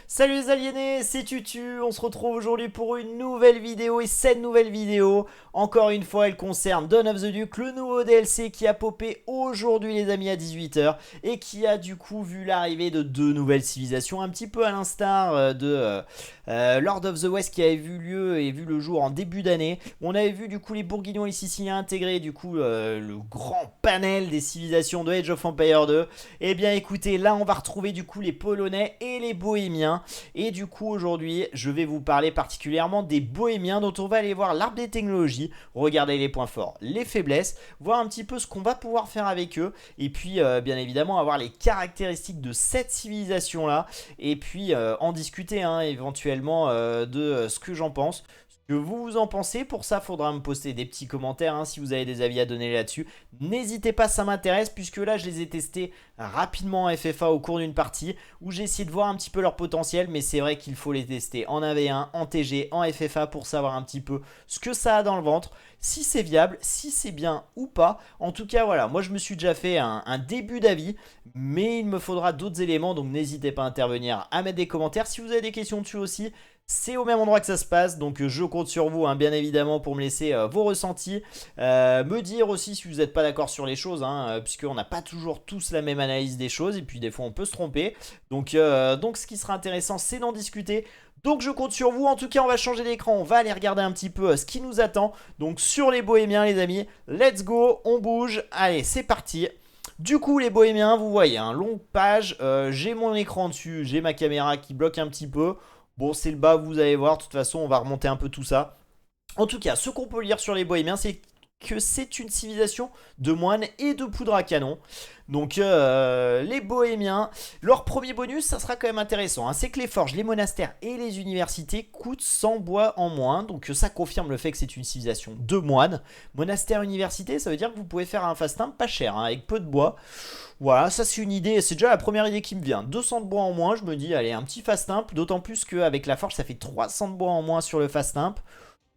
Salut les aliénés, c'est Tutu, on se retrouve aujourd'hui pour une nouvelle vidéo et cette nouvelle vidéo, encore une fois, elle concerne Dawn of the Duke, le nouveau DLC qui a popé aujourd'hui les amis à 18 h et qui a du coup vu l'arrivée de deux nouvelles civilisations, un petit peu à l'instar de Lord of the West qui avait vu lieu et vu le jour en début d'année. On avait vu du coup les Bourguignons et Siciliens intégrer du coup le grand panel des civilisations de Age of Empires 2. Et bien écoutez, là on va retrouver du coup les Polonais et les Bohémiens. Et du coup aujourd'hui je vais vous parler particulièrement des Bohémiens dont on va aller voir l'arbre des technologies, regarder les points forts, les faiblesses, voir un petit peu ce qu'on va pouvoir faire avec eux. Et puis bien évidemment avoir les caractéristiques de cette civilisation là. Et puis en discuter éventuellement de ce que j'en pense. Que vous en pensez. Pour ça, faudra me poster des petits commentaires si vous avez des avis à donner là-dessus. N'hésitez pas, ça m'intéresse, puisque là, je les ai testés rapidement en FFA au cours d'une partie, où j'ai essayé de voir un petit peu leur potentiel, mais c'est vrai qu'il faut les tester en AV1, en TG, en FFA, pour savoir un petit peu ce que ça a dans le ventre, si c'est viable, si c'est bien ou pas. En tout cas, voilà, moi je me suis déjà fait un début d'avis, mais il me faudra d'autres éléments, donc n'hésitez pas à intervenir, à mettre des commentaires. Si vous avez des questions dessus aussi, c'est au même endroit que ça se passe, donc je compte sur vous bien évidemment pour me laisser vos ressentis, me dire aussi si vous n'êtes pas d'accord sur les choses, puisqu'on n'a pas toujours tous la même analyse des choses, et puis des fois on peut se tromper, donc ce qui sera intéressant c'est d'en discuter. Donc je compte sur vous, en tout cas on va changer d'écran, on va aller regarder un petit peu ce qui nous attend, donc sur les Bohémiens les amis, let's go, on bouge, allez c'est parti. Du coup les Bohémiens, vous voyez, longue page, j'ai mon écran dessus, j'ai ma caméra qui bloque un petit peu. Bon, c'est le bas, vous allez voir. De toute façon, on va remonter un peu tout ça. En tout cas, ce qu'on peut lire sur les Bohémiens, c'est que c'est une civilisation de moines et de poudre à canon. Donc les Bohémiens, leur premier bonus, ça sera quand même intéressant. C'est que les forges, les monastères et les universités coûtent 100 bois en moins. Donc ça confirme le fait que c'est une civilisation de moines. Monastère, université, ça veut dire que vous pouvez faire un fastin pas cher, avec peu de bois. Voilà, ça c'est une idée, c'est déjà la première idée qui me vient. 200 de bois en moins, je me dis, allez, un petit fast simple, d'autant plus qu'avec la forge, ça fait 300 de bois en moins sur le fast simple.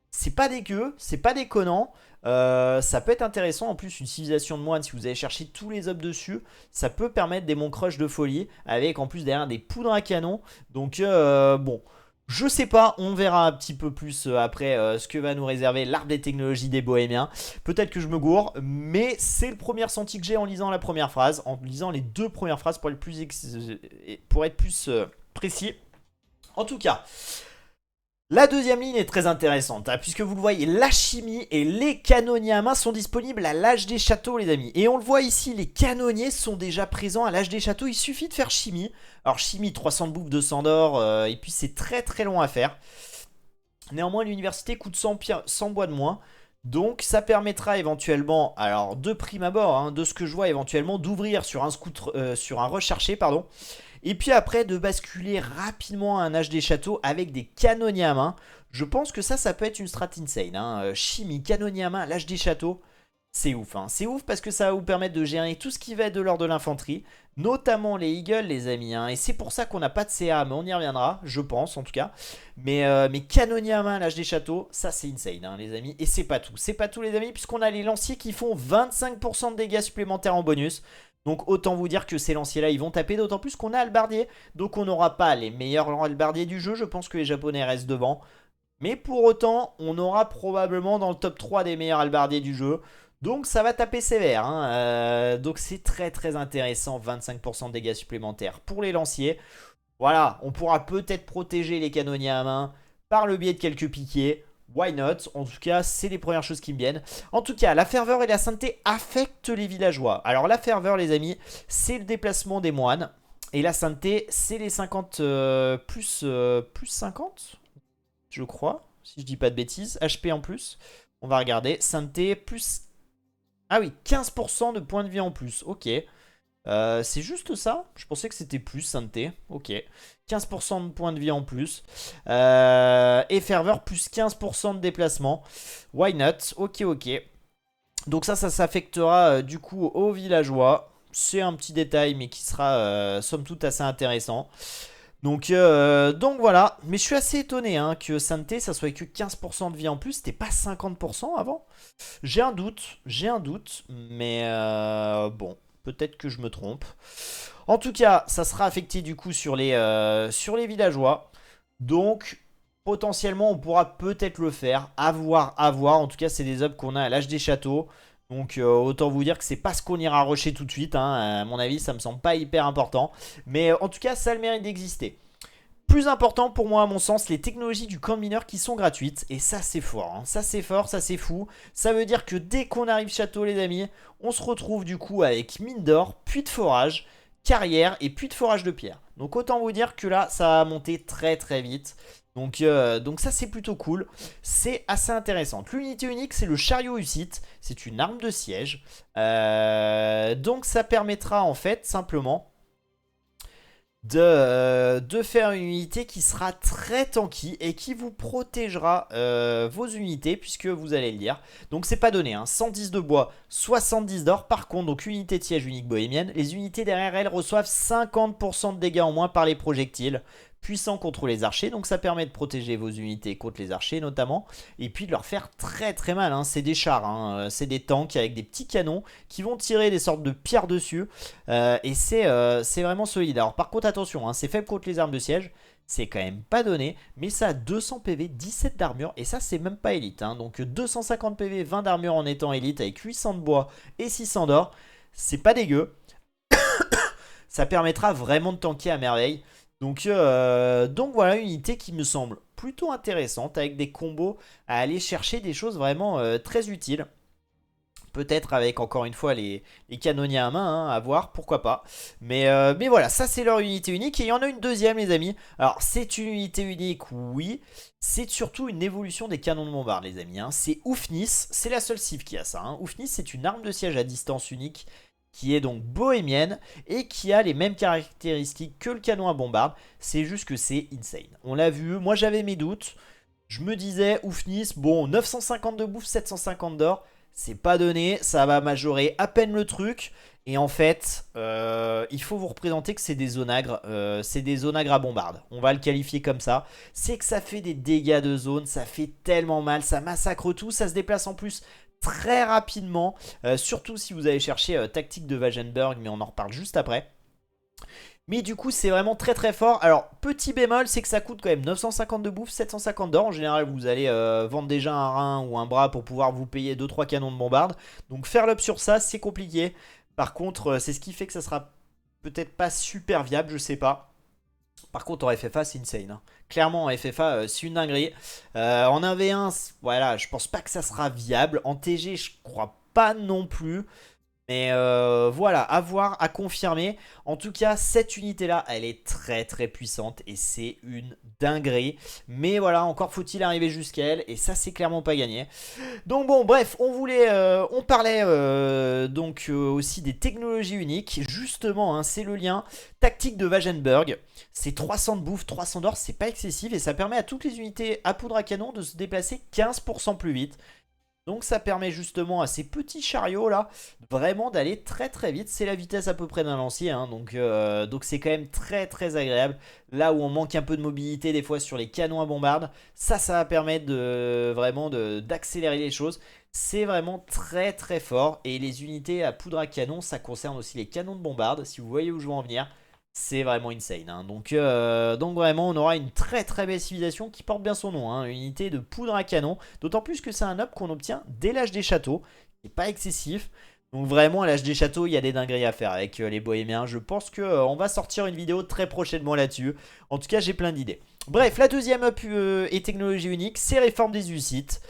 C'est pas dégueu, c'est pas déconnant, ça peut être intéressant. En plus, une civilisation de moines, si vous allez chercher tous les hubs dessus, ça peut permettre des monts crush de folie, avec en plus derrière des poudres à canon. Donc bon, je sais pas, on verra un petit peu plus après ce que va nous réserver l'arbre des technologies des Bohémiens. Peut-être que je me gourre, mais c'est le premier ressenti que j'ai en lisant la première phrase, en lisant les deux premières phrases pour être plus précis. En tout cas, la deuxième ligne est très intéressante, puisque vous le voyez, la chimie et les canonniers à main sont disponibles à l'âge des châteaux, les amis. Et on le voit ici, les canonniers sont déjà présents à l'âge des châteaux, il suffit de faire chimie. Alors chimie, 300 de bouffe, 200 d'or, et puis c'est très très long à faire. Néanmoins, l'université coûte 100 bois de moins. Donc ça permettra éventuellement, alors de prime abord, de ce que je vois éventuellement, d'ouvrir sur un recherché, pardon. Et puis après de basculer rapidement à un âge des châteaux avec des canonniers à main. Je pense que ça peut être une strat insane. Chimie, canonnier à main, l'âge des châteaux. C'est ouf, c'est ouf parce que ça va vous permettre de gérer tout ce qui va être de l'ordre de l'infanterie, notamment les Eagles, les amis. Et c'est pour ça qu'on n'a pas de CA, mais on y reviendra, je pense en tout cas. Mais canonnier à main à l'âge des châteaux, ça c'est insane, les amis. Et c'est pas tout les amis, puisqu'on a les lanciers qui font 25% de dégâts supplémentaires en bonus. Donc autant vous dire que ces lanciers là ils vont taper, d'autant plus qu'on a Albardier. Donc on n'aura pas les meilleurs Albardiers du jeu, je pense que les Japonais restent devant. Mais pour autant, on aura probablement dans le top 3 des meilleurs Albardiers du jeu. Donc ça va taper sévère. Donc c'est très très intéressant, 25% de dégâts supplémentaires pour les lanciers. Voilà, on pourra peut-être protéger les canonniers à main par le biais de quelques piquets. Why not? En tout cas, c'est les premières choses qui me viennent. En tout cas, la ferveur et la sainteté affectent les villageois. Alors la ferveur, les amis, c'est le déplacement des moines. Et la sainteté, c'est les 50 plus 50, je crois, si je dis pas de bêtises. HP en plus. On va regarder. Sainteté plus... Ah oui, 15% de points de vie en plus. Ok. C'est juste ça? Je pensais que c'était plus sainteté. Ok. 15% de points de vie en plus. Et ferveur plus 15% de déplacement. Why not? Ok, ok. Donc ça s'affectera du coup aux villageois. C'est un petit détail mais qui sera somme toute assez intéressant. Donc voilà, mais je suis assez étonné que Sainteté ça soit que 15% de vie en plus, c'était pas 50% avant. J'ai un doute, mais bon. Peut-être que je me trompe. En tout cas, ça sera affecté du coup sur les villageois. Donc, potentiellement, on pourra peut-être le faire. À voir, à voir. En tout cas, c'est des hubs qu'on a à l'âge des châteaux. Donc, autant vous dire que c'est pas ce qu'on ira rusher tout de suite, hein. À mon avis, ça me semble pas hyper important. Mais en tout cas, ça a le mérite d'exister. Plus important pour moi à mon sens, les technologies du camp de mineurs qui sont gratuites. Et ça c'est fort, hein. Ça c'est fort, ça c'est fou. Ça veut dire que dès qu'on arrive château les amis, on se retrouve du coup avec mine d'or, puits de forage, carrière et puits de forage de pierre. Donc autant vous dire que là ça va monter très très vite. Donc ça c'est plutôt cool, c'est assez intéressant. L'unité unique c'est le chariot Hussite, c'est une arme de siège. Donc ça permettra en fait simplement de faire une unité qui sera très tanky et qui vous protégera vos unités puisque vous allez le lire. Donc c'est pas donné, hein. 110 de bois, 70 d'or. Par contre, donc unité de siège unique bohémienne, les unités derrière elles reçoivent 50% de dégâts en moins par les projectiles. Puissant contre les archers, donc ça permet de protéger vos unités contre les archers notamment, et puis de leur faire très très mal, hein. C'est des chars, hein. C'est des tanks avec des petits canons qui vont tirer des sortes de pierres dessus, et c'est vraiment solide. Alors par contre attention, hein, c'est faible contre les armes de siège, c'est quand même pas donné, mais ça a 200 PV, 17 d'armure, et ça c'est même pas élite, hein. Donc 250 PV, 20 d'armure en étant élite avec 800 de bois et 600 d'or, c'est pas dégueu. Ça permettra vraiment de tanker à merveille. Donc voilà une unité qui me semble plutôt intéressante avec des combos à aller chercher des choses vraiment très utiles. Peut-être avec encore une fois les canonniers à main, hein, à voir, pourquoi pas. Mais voilà, ça c'est leur unité unique. Et il y en a une deuxième les amis. Alors c'est une unité unique, oui. C'est surtout une évolution des canons de bombarde les amis, hein. C'est Oufnis, c'est la seule cible qui a ça, hein. Oufnis c'est une arme de siège à distance unique qui est donc bohémienne et qui a les mêmes caractéristiques que le canon à bombarde. C'est juste que c'est insane. On l'a vu, moi j'avais mes doutes. Je me disais, Oufnis, bon, 950 de bouffe, 750 d'or, c'est pas donné, ça va majorer à peine le truc. Et en fait, il faut vous représenter que c'est des onagres, à bombarde. On va le qualifier comme ça. C'est que ça fait des dégâts de zone, ça fait tellement mal, ça massacre tout, ça se déplace en plus très rapidement, surtout si vous allez chercher tactique de Wagenburg, mais on en reparle juste après. Mais du coup c'est vraiment très très fort. Alors petit bémol, c'est que ça coûte quand même 950 de bouffe, 750 d'or. En général vous allez vendre déjà un rein ou un bras pour pouvoir vous payer 2-3 canons de bombarde. Donc faire l'up sur ça c'est compliqué. Par contre c'est ce qui fait que ça sera peut-être pas super viable, je sais pas. Par contre en FFA c'est insane, hein. Clairement en FFA c'est une dinguerie. En 1v1 voilà, je pense pas que ça sera viable. En TG je crois pas non plus. Mais voilà, à voir, à confirmer. En tout cas, cette unité-là, elle est très très puissante et c'est une dinguerie. Mais voilà, encore faut-il arriver jusqu'à elle et ça, c'est clairement pas gagné. Donc bon, bref, on parlait aussi des technologies uniques. Justement, hein, c'est le lien tactique de Wagenburg. C'est 300 de bouffe, 300 d'or, c'est pas excessif et ça permet à toutes les unités à poudre à canon de se déplacer 15% plus vite. Donc ça permet justement à ces petits chariots là vraiment d'aller très très vite. C'est la vitesse à peu près d'un lancier, hein, donc c'est quand même très très agréable. Là où on manque un peu de mobilité des fois sur les canons à bombarde, ça va permettre d'accélérer les choses. C'est vraiment très très fort. Et les unités à poudre à canon, ça concerne aussi les canons de bombarde. Si vous voyez où je veux en venir, c'est vraiment insane, hein. Donc vraiment on aura une très très belle civilisation qui porte bien son nom, hein. Une unité de poudre à canon. D'autant plus que c'est un up qu'on obtient dès l'âge des châteaux, qui n'est pas excessif. Donc vraiment à l'âge des châteaux il y a des dingueries à faire avec les bohémiens. Je pense qu'on va sortir une vidéo très prochainement là-dessus. En tout cas j'ai plein d'idées. Bref, la deuxième up et technologie unique, c'est réforme des Hussites.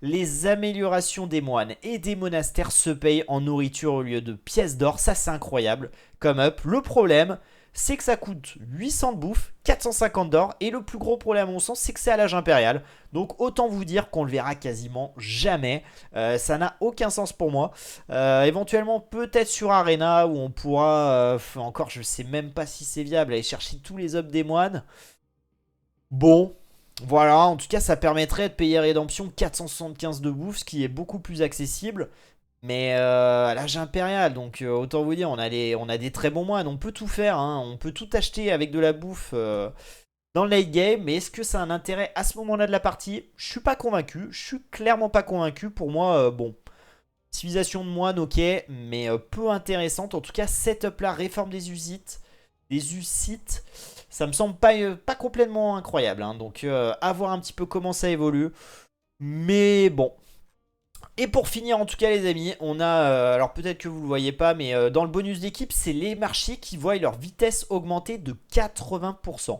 Les améliorations des moines et des monastères se payent en nourriture au lieu de pièces d'or. Ça c'est incroyable comme up. Le problème, c'est que ça coûte 800 de bouffe, 450 d'or, et le plus gros problème à mon sens c'est que c'est à l'âge impérial, donc autant vous dire qu'on le verra quasiment jamais. Ça n'a aucun sens pour moi. Éventuellement peut-être sur Arena où on pourra, encore je sais même pas si c'est viable, aller chercher tous les hubs des moines. Bon, voilà, en tout cas ça permettrait de payer Rédemption 475 de bouffe, ce qui est beaucoup plus accessible. Mais à l'âge impérial, donc autant vous dire, on a des très bons moines, on peut tout faire, hein, on peut tout acheter avec de la bouffe dans le late game, mais est-ce que ça a un intérêt à ce moment-là de la partie? Je suis pas convaincu, je suis clairement pas convaincu. Pour moi, bon, Civilisation de moine, ok, mais peu intéressante. En tout cas, setup là, réforme des Hussites. Des Hussites, ça me semble pas complètement incroyable. Hein. Donc, à voir un petit peu comment ça évolue. Mais bon. Et pour finir, en tout cas, les amis, on a... alors, peut-être que vous ne le voyez pas, mais dans le bonus d'équipe, c'est les marchés qui voient leur vitesse augmenter de 80%.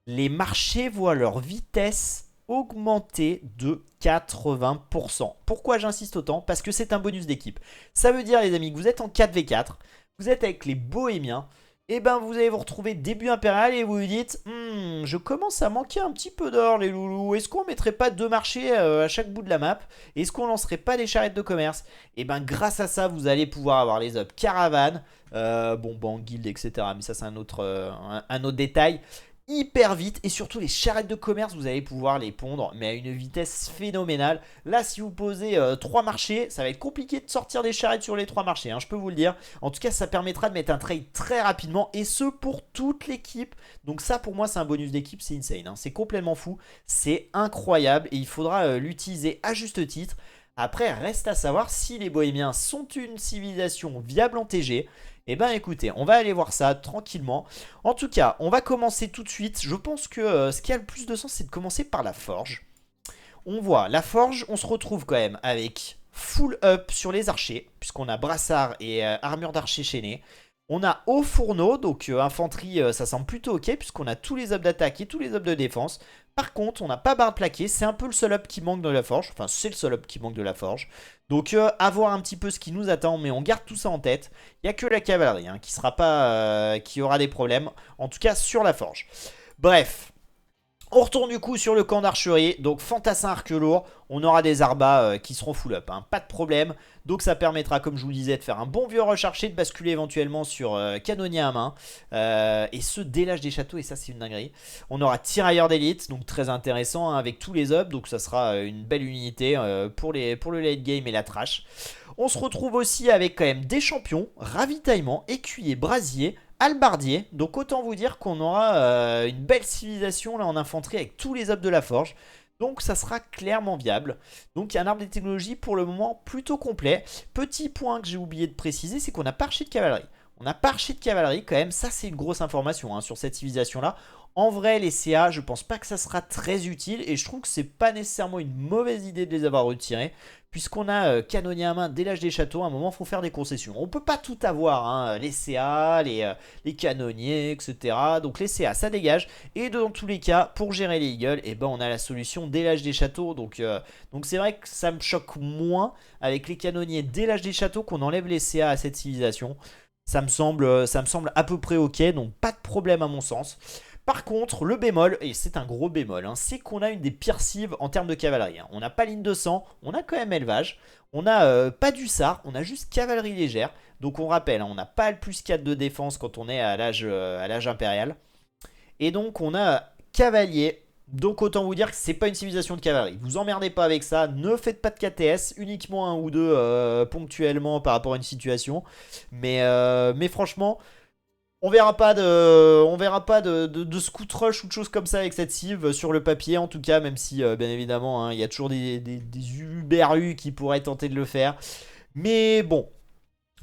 Les marchés voient leur vitesse augmenter de 80%. Pourquoi j'insiste autant? Parce que c'est un bonus d'équipe. Ça veut dire, les amis, que vous êtes en 4v4, vous êtes avec les bohémiens, et ben vous allez vous retrouver début impérial et vous vous dites je commence à manquer un petit peu d'or les loulous, est-ce qu'on mettrait pas 2 marchés à chaque bout de la map? Est-ce qu'on lancerait pas des charrettes de commerce? Et ben grâce à ça vous allez pouvoir avoir les hubs caravane, bon guild etc, mais ça c'est un autre détail, hyper vite, et surtout les charrettes de commerce vous allez pouvoir les pondre mais à une vitesse phénoménale. Là si vous posez 3 marchés, ça va être compliqué de sortir des charrettes sur les 3 marchés, hein, je peux vous le dire. En tout cas ça permettra de mettre un trade très rapidement, et ce pour toute l'équipe. Donc ça pour moi c'est un bonus d'équipe, c'est insane, hein. C'est complètement fou, c'est incroyable, et il faudra l'utiliser à juste titre. Après reste à savoir si les bohémiens sont une civilisation viable en TG. Eh ben écoutez, on va aller voir ça tranquillement. En tout cas, on va commencer tout de suite. Je pense que ce qui a le plus de sens, c'est de commencer par la forge. On voit la forge, on se retrouve quand même avec full up sur les archers, puisqu'on a brassard et armure d'archer chaînée. On a haut fourneau, donc infanterie, ça semble plutôt ok, puisqu'on a tous les up d'attaque et tous les up de défense. Par contre, on n'a pas barre plaquée, c'est un peu le seul up qui manque de la forge. Enfin, c'est le seul up qui manque de la forge. Donc, à voir un petit peu ce qui nous attend, mais on garde tout ça en tête. Il n'y a que la cavalerie hein, qui aura des problèmes, en tout cas sur la forge. Bref. On retourne du coup sur le camp d'archerie, donc fantassin arc lourd, on aura des arbas qui seront full up, hein, pas de problème. Donc ça permettra, comme je vous le disais, de faire un bon vieux rush archer, de basculer éventuellement sur canonnier à main, et ce dès l'âge des châteaux, et ça c'est une dinguerie. On aura tirailleur d'élite, donc très intéressant hein, avec tous les hubs, donc ça sera une belle unité pour le late game et la trash. On se retrouve aussi avec quand même des champions, ravitaillement, écuyer, brasier, halbardier. Donc autant vous dire qu'on aura une belle civilisation là en infanterie avec tous les hubs de la forge. Donc ça sera clairement viable. Donc il y a un arbre des technologies pour le moment plutôt complet. Petit point que j'ai oublié de préciser, c'est qu'on n'a pas archer de cavalerie. On n'a pas archer de cavalerie quand même, ça c'est une grosse information hein, sur cette civilisation là. En vrai les CA je pense pas que ça sera très utile, et je trouve que c'est pas nécessairement une mauvaise idée de les avoir retirés. Puisqu'on a canonnier à main dès l'âge des châteaux, à un moment il faut faire des concessions. On peut pas tout avoir, hein, les CA, les canonniers, etc. Donc les CA ça dégage. Et dans tous les cas, pour gérer les eagles, eh ben, on a la solution dès l'âge des châteaux. Donc c'est vrai que ça me choque moins avec les canonniers dès l'âge des châteaux qu'on enlève les CA à cette civilisation. Ça me semble à peu près ok, donc pas de problème à mon sens. Par contre, le bémol, et c'est un gros bémol, hein, c'est qu'on a une des pires cives en termes de cavalerie. Hein. On n'a pas ligne de sang, on a quand même élevage, on n'a pas d'hussard, on a juste cavalerie légère. Donc on rappelle, hein, on n'a pas le plus 4 de défense quand on est à l'âge impérial. Et donc on a cavalier. Donc autant vous dire que c'est pas une civilisation de cavalerie. Vous emmerdez pas avec ça, ne faites pas de KTS, uniquement un ou deux ponctuellement par rapport à une situation. Mais franchement... On verra pas de scout rush ou de choses comme ça avec cette civ sur le papier en tout cas, même si bien évidemment il y a toujours des UBRU qui pourraient tenter de le faire. Mais bon,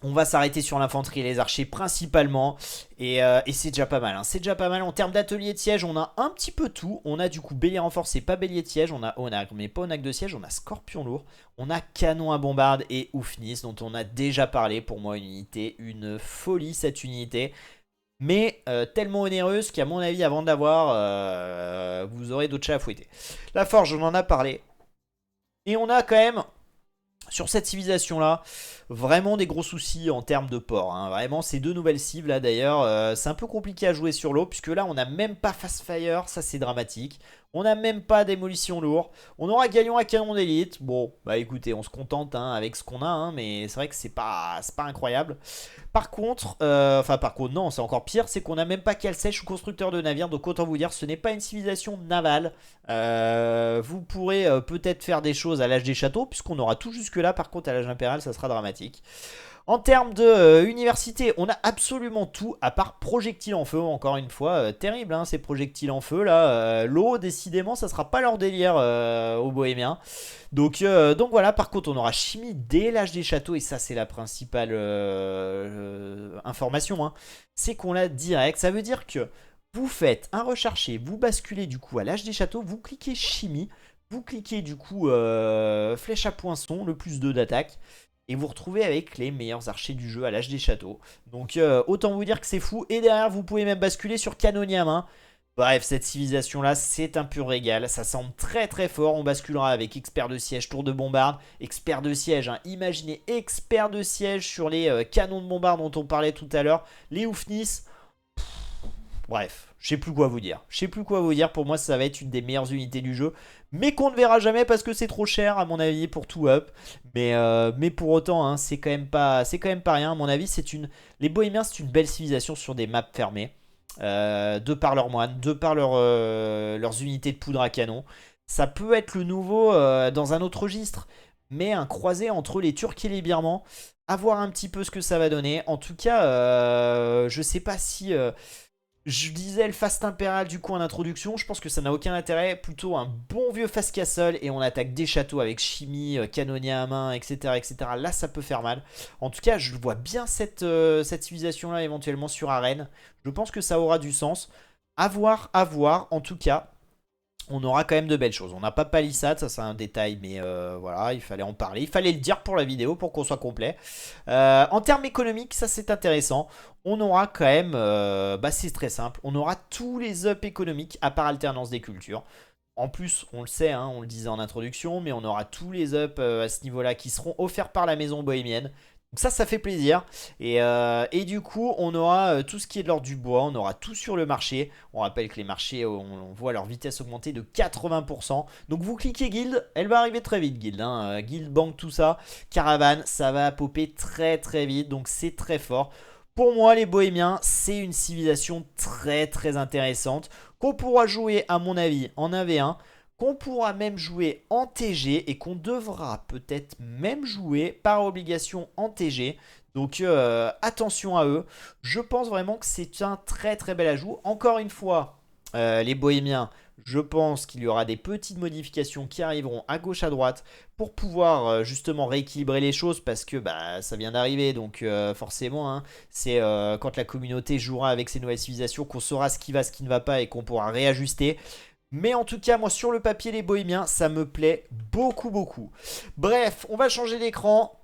on va s'arrêter sur l'infanterie et les archers principalement. Et c'est déjà pas mal. Hein. C'est déjà pas mal. En termes d'atelier de siège, on a un petit peu tout. On a du coup bélier renforcé, pas bélier de siège. On a onag, mais pas onag de siège. On a scorpion lourd. On a canon à bombarde et oufnis, dont on a déjà parlé. Pour moi, une unité, une folie cette unité. Mais tellement onéreuse qu'à mon avis, avant de l'avoir, vous aurez d'autres chats à fouetter. La forge, on en a parlé. Et on a quand même, sur cette civilisation-là, vraiment des gros soucis en termes de port. Hein. Vraiment, ces deux nouvelles cibles là d'ailleurs, c'est un peu compliqué à jouer sur l'eau, puisque là, on n'a même pas fast fire, ça c'est dramatique. On n'a même pas démolition lourd. On aura galion à canon d'élite. Bon, bah écoutez, on se contente hein, avec ce qu'on a, hein, mais c'est vrai que c'est pas incroyable. Par contre, non, c'est encore pire, c'est qu'on n'a même pas cale sèche ou constructeur de navire, donc autant vous dire, ce n'est pas une civilisation navale. Vous pourrez peut-être faire des choses à l'âge des châteaux, puisqu'on aura tout jusque là par contre à l'âge impérial ça sera dramatique. En termes de université, on a absolument tout, à part projectiles en feu, encore une fois, terrible hein, ces projectiles en feu là, l'eau décidément ça sera pas leur délire aux bohémiens. Donc voilà, par contre on aura chimie dès l'âge des châteaux, et ça c'est la principale information, hein. C'est qu'on l'a direct, ça veut dire que vous faites un recherché, vous basculez du coup à l'âge des châteaux, vous cliquez chimie, vous cliquez du coup flèche à poinçon, le plus 2 d'attaque. Et vous retrouvez avec les meilleurs archers du jeu à l'âge des châteaux. Donc autant vous dire que c'est fou. Et derrière vous pouvez même basculer sur canonnier à main. Bref, cette civilisation là c'est un pur régal. Ça semble très très fort. On basculera avec expert de siège, tour de bombarde. Expert de siège, hein. Imaginez expert de siège sur les canons de bombarde dont on parlait tout à l'heure. Les Oufnis. Bref, je sais plus quoi vous dire. Je sais plus quoi vous dire. Pour moi, ça va être une des meilleures unités du jeu. Mais qu'on ne verra jamais parce que c'est trop cher, à mon avis, pour tout up. Mais pour autant, hein, c'est quand même pas rien. À mon avis, les Bohémiens, c'est une belle civilisation sur des maps fermées. De par leurs moines, de par leurs unités de poudre à canon. Ça peut être le nouveau dans un autre registre. Mais un croisé entre les Turcs et les Birmans. À voir un petit peu ce que ça va donner. En tout cas, je sais pas si... je disais le fast impérial du coup en introduction, je pense que ça n'a aucun intérêt, plutôt un bon vieux fast castle et on attaque des châteaux avec chimie, canonnier à main, etc., etc. Là ça peut faire mal. En tout cas je vois bien cette civilisation là éventuellement sur arène. Je pense que ça aura du sens. À voir, en tout cas. On aura quand même de belles choses. On n'a pas palissade, ça c'est un détail, mais voilà, il fallait en parler. Il fallait le dire pour la vidéo, pour qu'on soit complet. En termes économiques, ça c'est intéressant. On aura quand même, c'est très simple, on aura tous les ups économiques, à part alternance des cultures. En plus, on le sait, hein, on le disait en introduction, mais on aura tous les ups à ce niveau-là qui seront offerts par la maison bohémienne. Donc ça fait plaisir. Et du coup, on aura tout ce qui est de l'ordre du bois. On aura tout sur le marché. On rappelle que les marchés, on voit leur vitesse augmenter de 80%. Donc vous cliquez guild, elle va arriver très vite, guild. Hein. Guild, banque, tout ça. Caravane, ça va popper très très vite. Donc c'est très fort. Pour moi, les bohémiens, c'est une civilisation très très intéressante. Qu'on pourra jouer, à mon avis, en 1v1. Qu'on pourra même jouer en TG et qu'on devra peut-être même jouer par obligation en TG. Donc attention à eux. Je pense vraiment que c'est un très très bel ajout. Encore une fois, les bohémiens, je pense qu'il y aura des petites modifications qui arriveront à gauche à droite pour pouvoir justement rééquilibrer les choses parce que ça vient d'arriver. Donc forcément, hein, c'est quand la communauté jouera avec ces nouvelles civilisations qu'on saura ce qui va, ce qui ne va pas et qu'on pourra réajuster. Mais en tout cas, moi, sur le papier, les bohémiens, ça me plaît beaucoup, beaucoup. Bref, on va changer d'écran.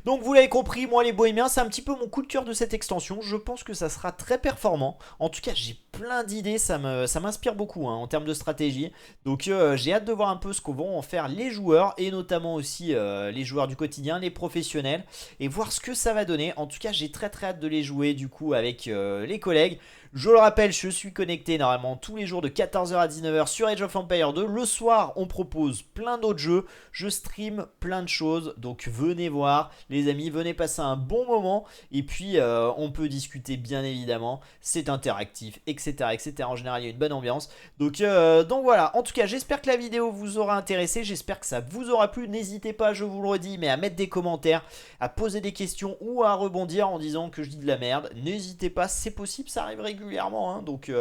Donc vous l'avez compris, moi les bohémiens c'est un petit peu mon coup de cœur de cette extension. Je pense que ça sera très performant. En tout cas j'ai plein d'idées, ça m'inspire beaucoup hein, en termes de stratégie. Donc j'ai hâte de voir un peu ce que vont en faire les joueurs. Et notamment aussi les joueurs du quotidien, les professionnels. Et voir ce que ça va donner. En tout cas j'ai très très hâte de les jouer du coup avec les collègues. Je le rappelle, je suis connecté normalement tous les jours de 14 h à 19 h sur Age of Empires 2. Le soir, on propose plein d'autres jeux. Je stream plein de choses. Donc venez voir, les amis, venez passer un bon moment. Et puis, on peut discuter bien évidemment. C'est interactif, etc., etc. En général, il y a une bonne ambiance. Donc voilà. En tout cas, j'espère que la vidéo vous aura intéressé. J'espère que ça vous aura plu. N'hésitez pas, je vous le redis, mais à mettre des commentaires, à poser des questions ou à rebondir en disant que je dis de la merde. N'hésitez pas, c'est possible, ça arrive régulièrement. Hein, donc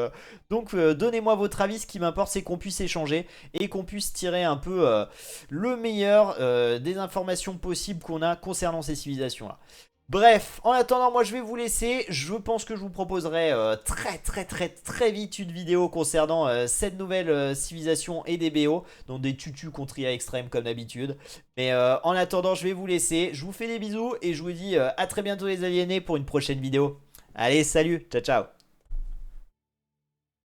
donnez-moi votre avis, ce qui m'importe c'est qu'on puisse échanger et qu'on puisse tirer un peu le meilleur des informations possibles qu'on a concernant ces civilisations là. Bref, en attendant moi je vais vous laisser, je pense que je vous proposerai très vite une vidéo concernant cette nouvelle civilisation et des BO, donc des tutus contre IA extrême comme d'habitude. Mais en attendant je vais vous laisser, je vous fais des bisous et je vous dis à très bientôt les aliénés pour une prochaine vidéo. Allez salut, ciao ciao.